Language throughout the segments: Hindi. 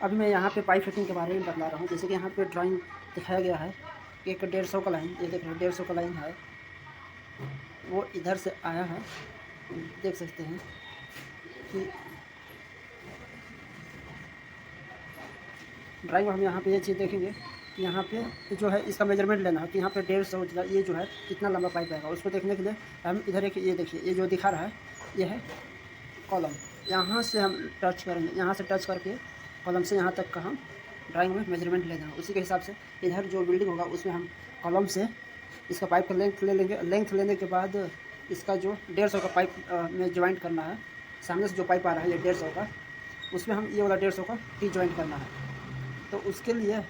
अभी मैं यहाँ पे पाइप फिटिंग के बारे में बता रहा हूँ। जैसे कि यहाँ पे ड्राइंग दिखाया गया है, एक 150 का लाइन, ये देख रहे हैं 150 का लाइन है, वो इधर से आया है, देख सकते हैं कि ड्राइंग में हम यहाँ पे ये चीज़ देखेंगे कि यहाँ पे जो है इसका मेजरमेंट लेना है कि यहाँ पे 150 ये जो है कितना लंबा पाइप आएगा। उसको देखने के लिए हम इधर एक ये देखिए, ये जो दिखा रहा है ये है कॉलम, यहाँ से हम टच करेंगे, यहाँ से टच करके कॉलम से यहाँ तक का हम ड्राइंग में मेजरमेंट लेना है। उसी के हिसाब से इधर जो बिल्डिंग होगा उसमें हम कॉलम से इसका पाइप का लेंथ ले लेंगे। लेंथ लेने के बाद इसका जो 150 का पाइप में ज्वाइंट करना है, सामने से जो पाइप आ रहा है ये 150 का, उसमें हम ये वाला 150 का टी ज्वाइंट करना है। तो उसके लिए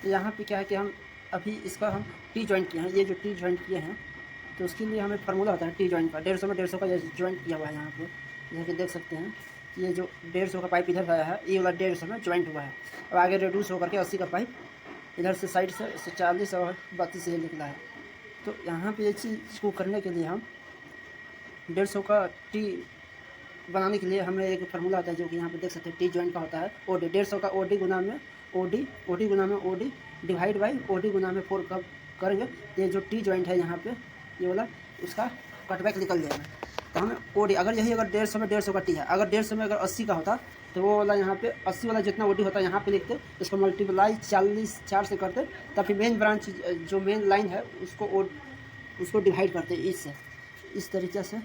यहाँ पे क्या है कि हम अभी इसका हम टी ज्वाइंट किए हैं, ये जो टी ज्वाइंट किए हैं तो उसके लिए हमें फार्मूला होता है टी ज्वाइंट का। 150 में 150 का ज्वाइंट किया हुआ है यहाँ पे, जैसे कि देख सकते हैं ये जो 150 का पाइप इधर आया है ये वाला 150 में ज्वाइंट हुआ है। अब आगे रिड्यूस होकर के 80 का पाइप इधर से साइड से 40 और 32 से निकला है। तो यहाँ पे ये चीज़ को करने के लिए हम 150 का टी बनाने के लिए हमें एक फार्मूला आता है जो कि यहाँ पे देख सकते हैं टी ज्वाइंट का होता है ओडी। 150 का ओडी गुना में ओडी, ओडी गुना में ओडी डिवाइड बाई ओडी गुना में 4 कब करेंगे, ये जो टी ज्वाइंट है यहाँ पे ये वाला उसका कटबैक निकल जाएगा। तो हमें ओडी अगर यही अगर 150 में 150 का टी है, अगर 150 में अगर 80 का होता तो वो वाला यहाँ पे 80 वाला जितना ओडी होता है यहाँ पे लिखते, इसको मल्टीप्लाई 4 से करते, तब फिर मेन ब्रांच जो मेन लाइन है उसको डिवाइड करते इससे। इस तरीके से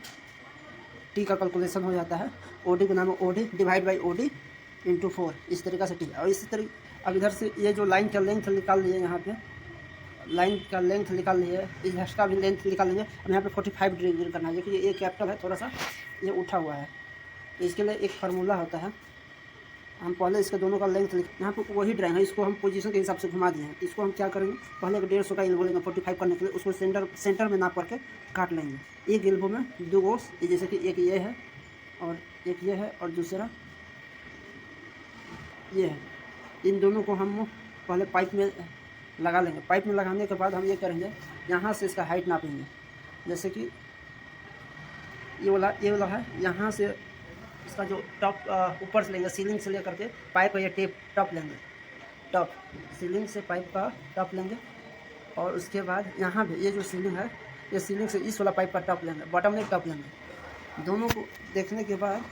टी का कैलकुलेशन हो जाता है, ओडी गुना में OD divide by OD into 4, इस तरीक़े से टी। और इसी तरीके अब इधर से ये जो लाइन का लेंथ निकाल लिए, यहाँ पे लाइन का लेंथ निकाल लिए, इधर का भी लेंथ निकाल लेंगे। अब यहाँ पे 45 डिग्री करना है, क्योंकि ये कैपिटल है, थोड़ा सा ये उठा हुआ है, तो इसके लिए एक फार्मूला होता है। हम पहले इसके दोनों का लेंथ यहाँ पे वही ड्राइंग है, इसको हम पोजीशन के हिसाब से घुमा दिए हैं। इसको हम क्या करेंगे, पहले 150 का एल्बो लेंगे 45 करने के लिए, उसको सेंटर में नाप करके काट लेंगे। एक एल्बो में 2 गोस, जैसे कि एक ये है और एक ये है और दूसरा ये है, इन दोनों को हम पहले पाइप में लगा लेंगे। पाइप में लगाने के बाद हम ये करेंगे, यहाँ से इसका हाइट नापेंगे। जैसे कि ये वाला है, यहाँ से इसका जो टॉप ऊपर से लेंगे, सीलिंग से लेकर के पाइप का ये टेप टॉप लेंगे, टॉप सीलिंग से पाइप का टॉप लेंगे। और उसके बाद यहाँ भी ये जो सीलिंग है, ये सीलिंग से इस वाला पाइप का टॉप लेंगे, बॉटम में टॉप लेंगे। दोनों को देखने के बाद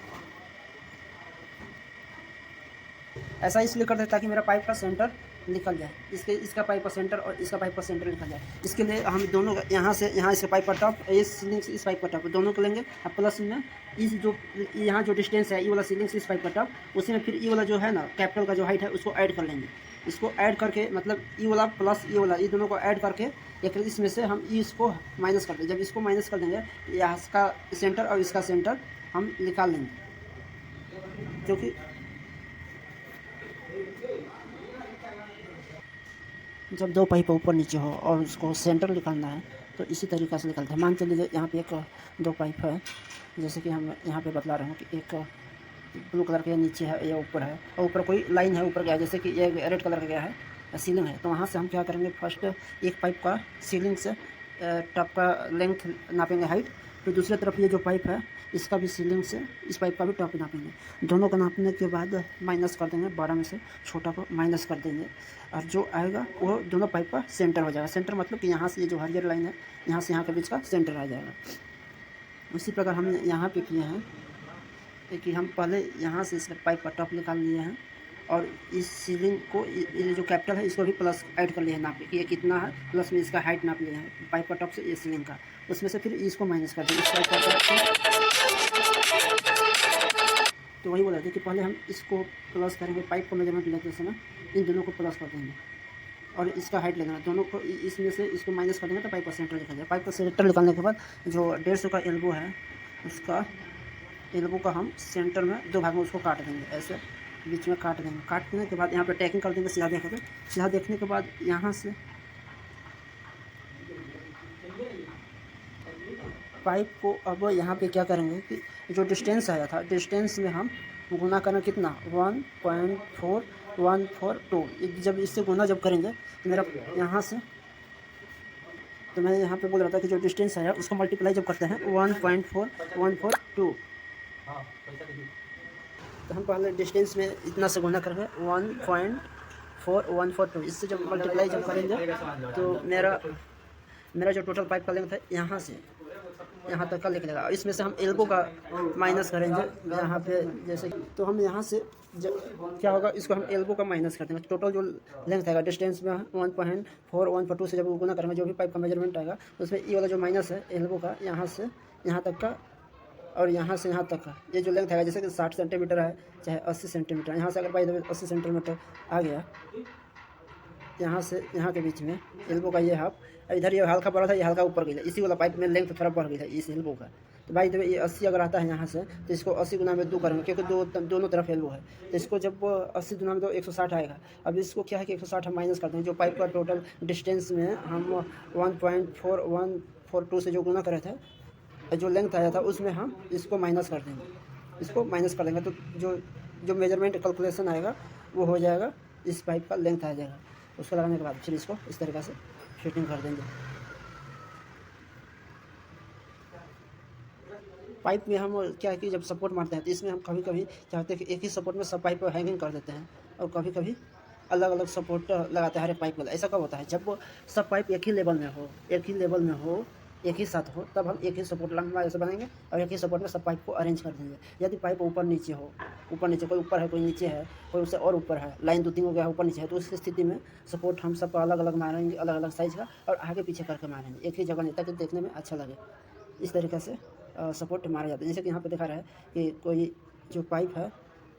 ऐसा इसलिए करते हैं ताकि मेरा पाइप का सेंटर निकल जाए, इसका पाइप का सेंटर और इसका पाइप का सेंटर निकल जाए। इसके लिए हम दोनों यहाँ से यहाँ इसका पाइप का टॉप, इस सीलिंग से इस पाइप का टॉप, दोनों को लेंगे। और प्लस में इस जो यहाँ जो डिस्टेंस है ये वाला सीलिंग से इस पाइप का टॉप, उसी में फिर ये वाला जो है ना कैपिटल का जो हाइट है उसको ऐड कर लेंगे। इसको ऐड करके मतलब ये वाला प्लस ये वाला, ये दोनों को ऐड करके एक इसमें से हम इसको माइनस कर देंगे। जब इसको माइनस कर देंगे, यहाँ इसका सेंटर और इसका सेंटर हम निकाल लेंगे, क्योंकि जब 2 पाइप ऊपर नीचे हो और उसको सेंटर निकालना है तो इसी तरीक़े से निकलता है। मान के लिए यहाँ पे 2 पाइप है, जैसे कि हम यहाँ पे बतला रहे हैं कि एक ब्लू कलर के नीचे है, ये ऊपर है, और ऊपर कोई लाइन है ऊपर गया, जैसे कि ये रेड कलर का गया है सीलिंग है। तो वहाँ से हम क्या करेंगे, फर्स्ट एक पाइप का सीलिंग से टॉप का लेंथ नापेंगे हाइट, फिर दूसरी तरफ ये जो पाइप है इसका भी सीलिंग से इस पाइप का भी टॉप नापेंगे। दोनों को नापने के बाद माइनस कर देंगे, 12 में से छोटा को माइनस कर देंगे, और जो आएगा वो दोनों पाइप का सेंटर हो जाएगा। सेंटर मतलब कि यहाँ से ये जो हरियर लाइन है यहाँ से यहाँ के बीच का सेंटर आ जाएगा। उसी प्रकार हम यहाँ पे किए हैं कि हम पहले यहाँ से इसका पाइप का टॉप निकाल लिए हैं, और इस सीलिंग को ये जो कैपिटल है इसको भी प्लस ऐड कर लिए हैं नाप के, ये कितना है, प्लस में इसका हाइट नाप लिए हैं पाइप का टॉप से ये सीलिंग का, उसमें से फिर इसको माइनस कर देंगे इस पाइप का टॉप से। तो वही बोला था कि पहले हम इसको प्लस करेंगे, पाइप को मेजरमेंट लेते समय इन दोनों को प्लस कर देंगे और इसका हाइट लेना, दोनों को इसमें से इसको माइनस कर देंगे तो पाइप का सेंटर निकल जाए। पाइप का सेंटर निकालने के बाद जो 150 का एल्बो है उसका एल्बो का हम सेंटर में 2 भाग में उसको काट देंगे, ऐसे बीच में काट देंगे। काटने के बाद यहाँ पे टैकिंग कर देंगे सीधा देखेंगे। सीधा देखने के बाद यहाँ से पाइप को अब यहाँ पे क्या करेंगे कि जो डिस्टेंस आया था, डिस्टेंस में हम गुना करना कितना 1.4142। जब इससे गुना जब करेंगे तो मेरा यहाँ से, तो मैं यहाँ पे बोल रहा था कि जो डिस्टेंस आया उसको मल्टीप्लाई जब करते हैं 1.4142, तो हम पहले डिस्टेंस में इतना से गुना करेंगे 1.4142, इससे जब मल्टीप्लाई जब करेंगे तो मेरा जो टोटल पाइप का लेंथ है यहाँ से यहाँ तक का निकलेगा। और इसमें से हम एल्बो का माइनस करेंगे यहाँ पे, जैसे तो हम यहाँ से क्या होगा, इसको हम एल्बो का माइनस कर देंगे। टोटल जो लेंथ आएगा डिस्टेंस में 1.4142 से जब गुना करेंगे जो भी पाइप का मेजरमेंट आएगा, उसमें ये वाला जो माइनस है एल्बो का, यहाँ से यहाँ तक का और यहाँ से यहाँ तक का ये जो लेंथ आएगा, जैसे कि 60 सेंटीमीटर है चाहे 80 सेंटीमीटर, यहाँ से अगर बाई 80 सेंटीमीटर आ गया, यहाँ से यहाँ के बीच में एल्बो का ये हाफ, इधर ये हल्का बढ़ा था, ये हल्का ऊपर गया, इसी वाला पाइप में लेंथ थोड़ा बढ़ गई था इस एल्बो का। तो भाई ये 80 अगर आता है यहाँ से, तो इसको 80 गुना में 2 करेंगे, क्योंकि दोनों तरफ एल्बो है। तो इसको जब 80 गुना में 2 160 आएगा। अब इसको क्या है कि 160 हम माइनस करते हैं, जो पाइप का टोटल डिस्टेंस में हम 1.4142 से जो गुना करे थे, जो लेंथ आया था उसमें हम इसको माइनस कर देंगे। इसको माइनस कर देंगे तो जो मेजरमेंट कैलकुलेशन आएगा वो हो जाएगा, इस पाइप का लेंथ आ जाएगा। उसको लगाने के बाद फिर इसको इस तरीक़े से फिटिंग कर देंगे। पाइप में हम क्या है कि जब सपोर्ट मारते हैं तो इसमें हम कभी कभी चाहते हैं कि एक ही सपोर्ट में सब पाइप हैंगिंग कर देते हैं, और कभी कभी अलग अलग सपोर्ट लगाते हैं हर एक पाइप वाला। ऐसा कब होता है, जब सब पाइप एक ही लेवल में हो, एक ही साथ हो, तब हम एक ही सपोर्ट लंबा ऐसे बनाएंगे और एक ही सपोर्ट में सब पाइप को अरेंज कर देंगे। यदि पाइप ऊपर नीचे हो, कोई ऊपर है कोई नीचे है, कोई उससे और ऊपर है, लाइन 2-3 हो गया ऊपर नीचे है, तो उस स्थिति में सपोर्ट हम सबको अलग अलग मारेंगे, अलग अलग साइज़ का, और आगे पीछे करके मारेंगे, एक ही जगह नहीं, ताकि देखने में अच्छा लगे। इस तरीके से सपोर्ट मारा जाता है। जैसे कि यहाँ पे दिखा रहा है कि कोई जो पाइप है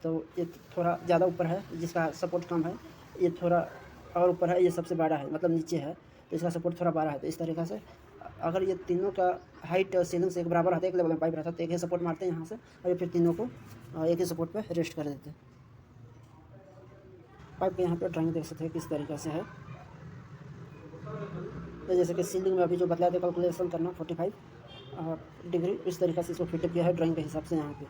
तो ये थोड़ा ज़्यादा ऊपर है, जिसका सपोर्ट कम है, ये थोड़ा और ऊपर है, ये सबसे बड़ा है, मतलब नीचे है, तो इसका सपोर्ट थोड़ा बड़ा है। तो इस तरीक़े से अगर ये तीनों का हाइट सीलिंग से एक बराबर रहता है, एक लेवल में पाइप रहता है, तो एक ही सपोर्ट मारते हैं यहाँ से, और ये फिर तीनों को एक ही सपोर्ट पे रेस्ट कर देते हैं। पाइप के यहाँ पे ड्राइंग देख सकते हैं किस तरीके से है। तो जैसे कि सीलिंग में अभी जो बतलाया था कैलकुलेशन करना 45 डिग्री, इस तरीके से इसको फिट किया है ड्राइंग के हिसाब से यहाँ पे।